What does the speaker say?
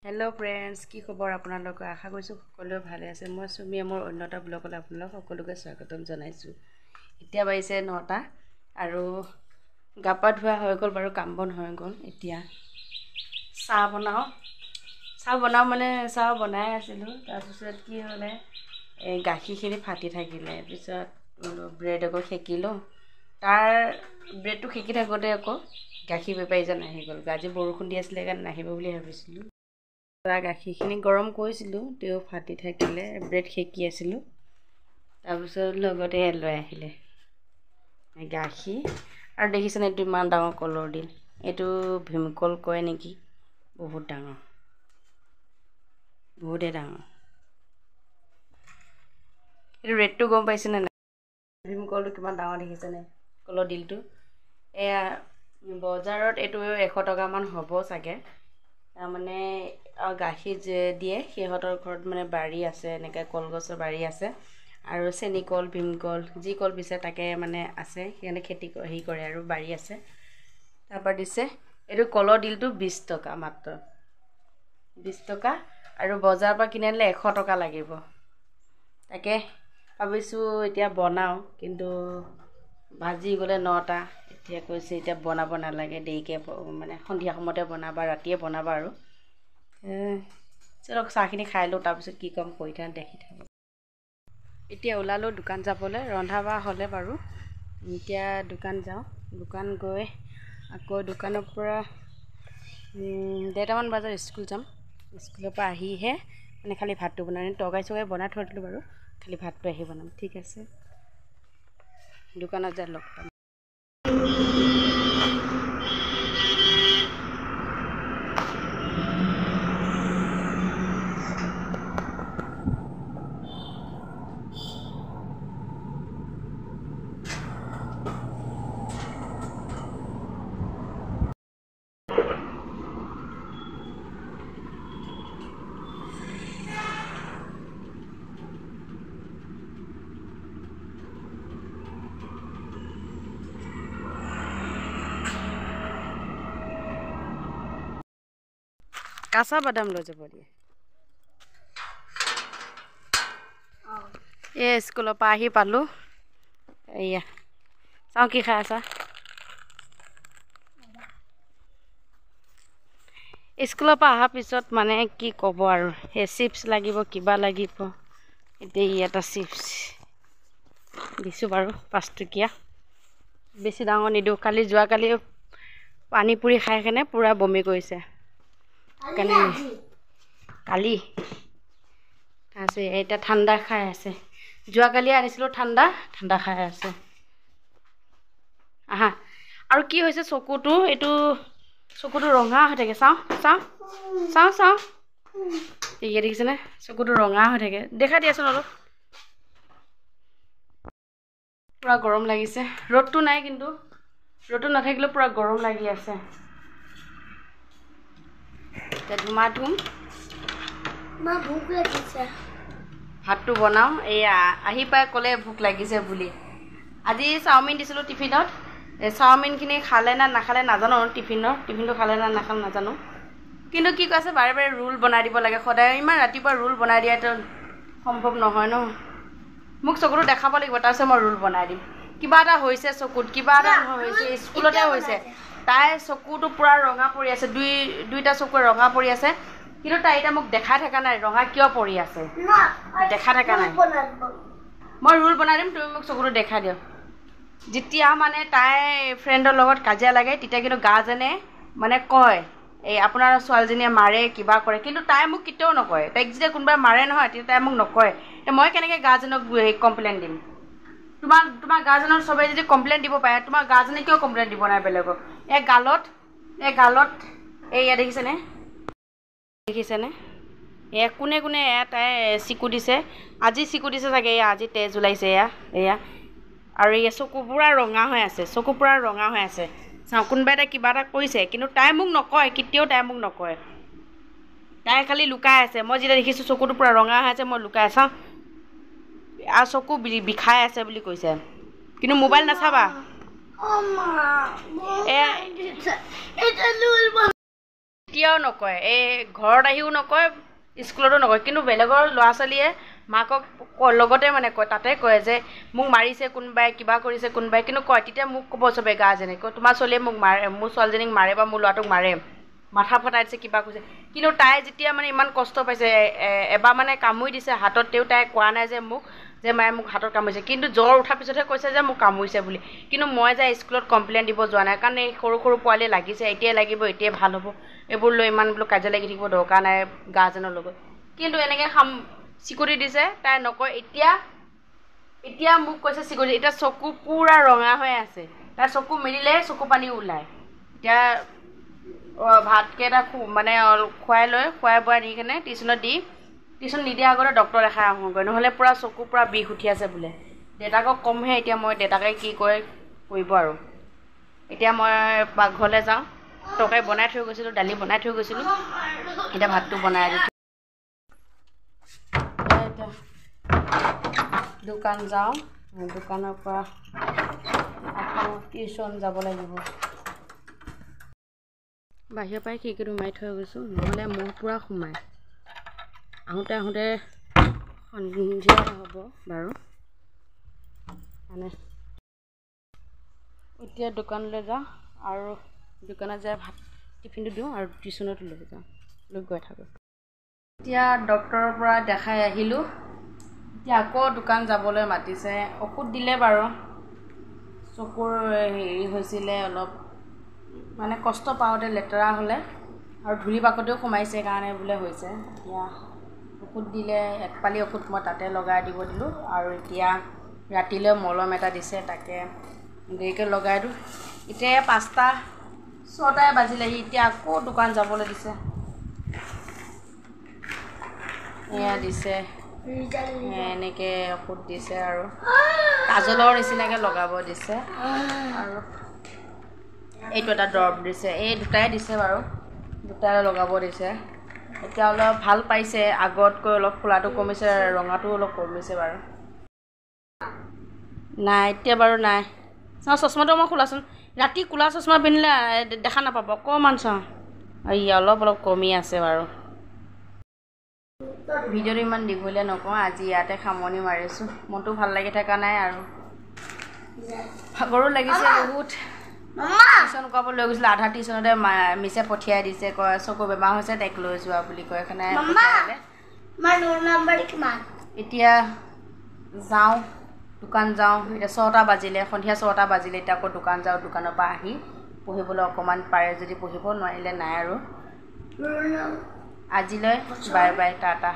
hello friends की खबर আপোনালোক আশা কৰিছো সকলোৱে ভালে আছে মই সুমিয়ে মোৰ অন্যটা ব্লগলৈ আপোনালোক সকলোকে স্বাগতম জনাইছো এতিয়া বাইছে 9টা আৰু গাপা ধোৱা হৈ গল বাৰু কাম বন হৈ গল এতিয়া চাহ বনাও মানে চাহ বনাই আছিলো তাৰ পিছত কি হলে গাখীৰখিনি ফাটি থাকিলে পিছত ব্ৰেড আকৌ সেকিলো তাৰ ব্ৰেডটো সেকি থাকোতে আকৌ গাখীৰ বেপাৰীজন আহি গল আজি বৰষুণ দি আছিল কাৰণ নাহিব বুলি ভাবিছিলো গাখীৰখিনি গৰম কৰিছিলোঁ তেও ফাটি থাকিলে ব্ৰেড সেকি আছিলোঁ তাৰপিছত লগতে লৈ আহিলে গাখীৰ আৰু দেখিছেনে এইটো ইমান ডাঙৰ কলৰ দিল এইটো ভীমকল কয় নেকি বহুত ডাঙৰ বহুতে ডাঙৰ এইটো ৰেটটো গম পাইছেনে নাই ভীমকলটো কিমান ডাঙৰ দেখিছেনে কলৰ দিলটো এয়া বজাৰত এইটো 100 টকা মান হ'ব চাগে মানে গাখীৰ যে দিয়ে সিহঁতৰ ঘৰত মানে বাৰী আছে এনেকৈ কলগছৰ বাৰী আছে আৰু চেনিকল ভীমকল যি কল বিচাৰে তাকে মানে আছে সিহঁতে খেতি হেৰি কৰে আৰু বাৰী আছে তাৰপৰা দিছে এইটো কলৰ দিলটো 20 টকা মাত্ৰ 20 টকা আৰু বজাৰৰ পৰা কিনি আনিলে 100 টকা লাগিব তাকে ভাবিছোঁ এতিয়া বনাও কিন্তু ভাজি গ'লে 9টা এতিয়া কৈছে এতিয়া বনাব নালাগে দেৰিকে মানে সন্ধিয়া সময়তে বনাবা ৰাতিয়ে বনাবা আৰু চলক চাহখিনি খাই লওঁ তাৰপিছত কি কাম কৰি থাক দেখি থাকোঁ এতিয়া ওলালোঁ দোকান যাবলৈ ৰন্ধা বঢ়া হ'লে বাৰু এতিয়া দোকান যাওঁ দোকান গৈ আকৌ দোকানৰ পৰা 1:30মান বজাত স্কুল যাম স্কুলৰ পৰা আহিহে মানে খালি ভাতটো বনাম তৰকাৰী চৰকাৰী বনাই থৈ দিলোঁ বাৰু খালি ভাতটো আহি বনাম ঠিক আছে দোকানত যাই লগ পাম কাঁচা বাদাম লৈ যাব দিয়ে এই স্কুলৰ পৰা আহি পালোঁ এয়া চাওঁ কি খাই আছা স্কুলৰ পৰা অহাৰ পিছত মানে কি ক'ব আৰু সেই চিপছ লাগিব কিবা লাগিব এতিয়া এটা চিপছ দিছোঁ বাৰু 5 টকীয়া বেছি ডাঙৰ নিদিওঁ যোৱাকালি পানী পুৰি খাই কেনে পূৰা বমি কৰিছে কালি আছে এটা ঠাণ্ডা খাই আছে যোৱাকালি আনিছিলোঁ ঠাণ্ডা খাই আছে আহা আৰু কি হৈছে চকুটো এইটো চকুটো ৰঙা হৈ থাকে চাওঁ এই দেখিছেনে চকুটো ৰঙা হৈ থাকে দেখা দিয়াচোন অলপ পুৰা গৰম লাগিছে ৰ'দটো নাই কিন্তু ৰ'দটো নাথাকিলেও পুৰা গৰম লাগি আছে এতিয়া ধুম ভোক লাগিছে ভাতটো বনাওঁ এয়া আহি পাই ক'লে ভোক লাগিছে বুলি আজি চাওমিন দিছিলোঁ টিফিনত চাওমিনখিনি খালে না নাখালে নাজানো টিফিনটো খালে না নাখালে নাজানো কিন্তু কি কৈছে বাৰে বাৰে ৰোল বনাই দিব লাগে সদায় ইমান ৰাতিপুৱা ৰোল বনাই দিয়াটো সম্ভৱ নহয় ন মোক চকুটো দেখাব লাগিব তাৰপিছত মই ৰোল বনাই দিম কিবা এটা হৈছে চকুত কিবা এটা হৈছে স্কুলতে হৈছে তাই চকুটো পুৰা ৰঙা পৰি আছে দুইটা চকু ৰঙা পৰি আছে কিন্তু তাই এটা মোক দেখাই থকা নাই ৰঙা কিয় পৰি আছে দেখা থকা নাই মই ৰোল বনাই দিম তুমি মোক চকুটো দেখাই দিও যেতিয়া মানে তাই ফ্ৰেণ্ডৰ লগত কাজিয়া লাগে তেতিয়া কিন্তু গাৰ্জেনে মানে কয় এই আপোনাৰ ছোৱালীজনীয়ে মাৰে কিবা কৰে কিন্তু তাই মোক কেতিয়াও নকয় তাইক যেতিয়া কোনোবাই মাৰে নহয় তেতিয়া তাই মোক নকয় মই কেনেকৈ গাৰ্জেনক কমপ্লেইন দিম তোমাৰ গাৰ্জেনৰ সবে যদি কমপ্লেইন দিব পাৰে তোমাৰ গাৰ্জেনে কিয় কমপ্লেইন দিব নাই বেলেগক এই গালত এয়া দেখিছেনে এয়া কোনে তাই চিকু দিছে আজি চিকু দিছে চাগে এয়া আজি তেজ ওলাইছে এয়া আৰু এয়া চকু পুৰা ৰঙা হৈ আছে চাওঁ কোনোবা এটা কিবা এটা কৰিছে কিন্তু তাই মোক নকয় কেতিয়াও তাই মোক নকয় তাই খালি লুকাই আছে মই যেতিয়া দেখিছোঁ চকুটো পুৰা ৰঙা হৈ আছে মই লুকাই চাওঁ আৰু চকু বিষাই আছে বুলি কৈছে কিন্তু মোবাইল নাচাবা কেতিয়াও নকয় এই ঘৰত আহিও নকয় স্কুলতো নকয় কিন্তু বেলেগৰ ল'ৰা ছোৱালীয়ে মাকক লগতে মানে কয় তাতে কয় যে মোক মাৰিছে কোনোবাই কিবা কৰিছে কোনোবাই কিন্তু কয় তেতিয়া মোক ক'ব চবে গাৰ্জেনে কয় তোমাৰ ছোৱালীয়ে মোক মাৰে মোৰ ছোৱালীজনীক মাৰে বা মোৰ ল'ৰাটোক মাৰে মাথা ফটাই দিছে কিবা কৈছে কিন্তু তাই যেতিয়া মানে ইমান কষ্ট পাইছে এবাৰ মানে কামুৰি দিছে হাতত তেও তাই কোৱা নাই যে মোক যে মায়ে মোক হাতত কামুৰিছে কিন্তু জ্বৰ উঠাৰ পিছতহে কৈছে যে মোক কামুৰিছে বুলি কিন্তু মই যে স্কুলত কমপ্লেইন দিব যোৱা নাই কাৰণ এই সৰু সৰু পোৱালি লাগিছে এতিয়াই লাগিব এতিয়াই ভাল হ'ব এইবোৰ লৈ ইমান বোলো কাজিয়া লাগি থাকিব দৰকাৰ নাই গাৰ্জেনৰ লগত কিন্তু এনেকৈ চিকুটি দিছে তাই নকয় এতিয়া মোক কৈছে চিকুটি এতিয়া চকু পূৰা ৰঙা হৈ আছে তাই চকু মেলিলে চকু পানী ওলায় এতিয়া ভাতকেইটা মানে খুৱাই বোৱাই দি কিনে টিউশ্যন নিদিয়া আগতে ডক্তৰ দেখাই আহোঁগৈ নহ'লে পূৰা চকু পূৰা বিষ উঠি আছে বোলে দেউতাকক কমহে এতিয়া মই দেউতাকে কি কৰে কৰিব আৰু এতিয়া মই পাকঘৰলৈ যাওঁ তৰকাৰী বনাই থৈ গৈছিলোঁ দালি বনাই থৈ গৈছিলোঁ এতিয়া ভাতটো বনাই দিছোঁ এতিয়া দোকান যাওঁ দোকানৰ পৰা আকৌ টিউশ্যন যাব লাগিব বাহিৰৰ পৰাই খিৰিকীটো মাৰি থৈ গৈছোঁ নহ'লে মহ পূৰা সোমায় আহোঁতে সন্ধিয়া হ'ব বাৰু মানে এতিয়া দোকানলৈ যাওঁ আৰু দোকানত যাই ভাত টিফিনটো দিওঁ আৰু টিউশ্যনতো লৈ যাওঁ লৈ গৈ থাকোঁ এতিয়া ডক্তৰৰ পৰা দেখাই আহিলোঁ এতিয়া আকৌ দোকান যাবলৈ মাতিছে ঔষধ দিলে বাৰু চকুৰ হেৰি হৈছিলে অলপ মানে কষ্ট পাওঁতে লেতেৰা হ'লে আৰু ধূলি বাকতেও সোমাইছে কাৰণে বোলে হৈছে এতিয়া ঔষধ দিলে এক পালি ঔষধ মই তাতে লগাই দিব দিলোঁ আৰু এতিয়া ৰাতিলৈ মলম এটা দিছে তাকে দেৰিকৈ লগাই দিওঁ এতিয়া 5টা 6টাই বাজিলেহি এতিয়া আকৌ দোকান যাবলৈ দিছে এয়া দিছে এনেকৈ ঔষধ দিছে আৰু কাজলৰ নিচিনাকৈ লগাব দিছে আৰু এইটো এটা দৰৱ দিছে এই দুটাই দিছে বাৰু দুটাই লগাব দিছে এতিয়া অলপ ভাল পাইছে আগতকৈ অলপ ফুলাটো কমিছে ৰঙাটো অলপ কমিছে বাৰু নাই এতিয়া বাৰু নাই চাওঁ চশমাটো মই খোলাচোন ৰাতি ক'লা চশমা পিন্ধিলে দেখা নাপাব অকণমান চাওঁ এই অলপ কমি আছে বাৰু ভিডিঅ'টো ইমান দীঘলীয়া নকওঁ আজি ইয়াতে সামৰণি মাৰিছোঁ মনটো ভাল লাগি থকা নাই আৰু ভাগৰো লাগিছে বহুত টিউশ্যন কৰাব লৈ গৈছিলোঁ আধা টিউশ্যনতে মিছে পঠিয়াই দিছে কয় চকু বেমাৰ হৈছে তাইক লৈ যোৱা বুলি কয় সেইকাৰণে এতিয়া যাওঁ দোকান যাওঁ এতিয়া 6টা বাজিলে সন্ধিয়া 6টা বাজিলে এতিয়া আকৌ দোকান যাওঁ দোকানৰ পৰা আহি পঢ়িবলৈ অকণমান পাৰে যদি পঢ়িব নোৱাৰিলে নাই আৰু আজিলৈ বাই বাই টাটা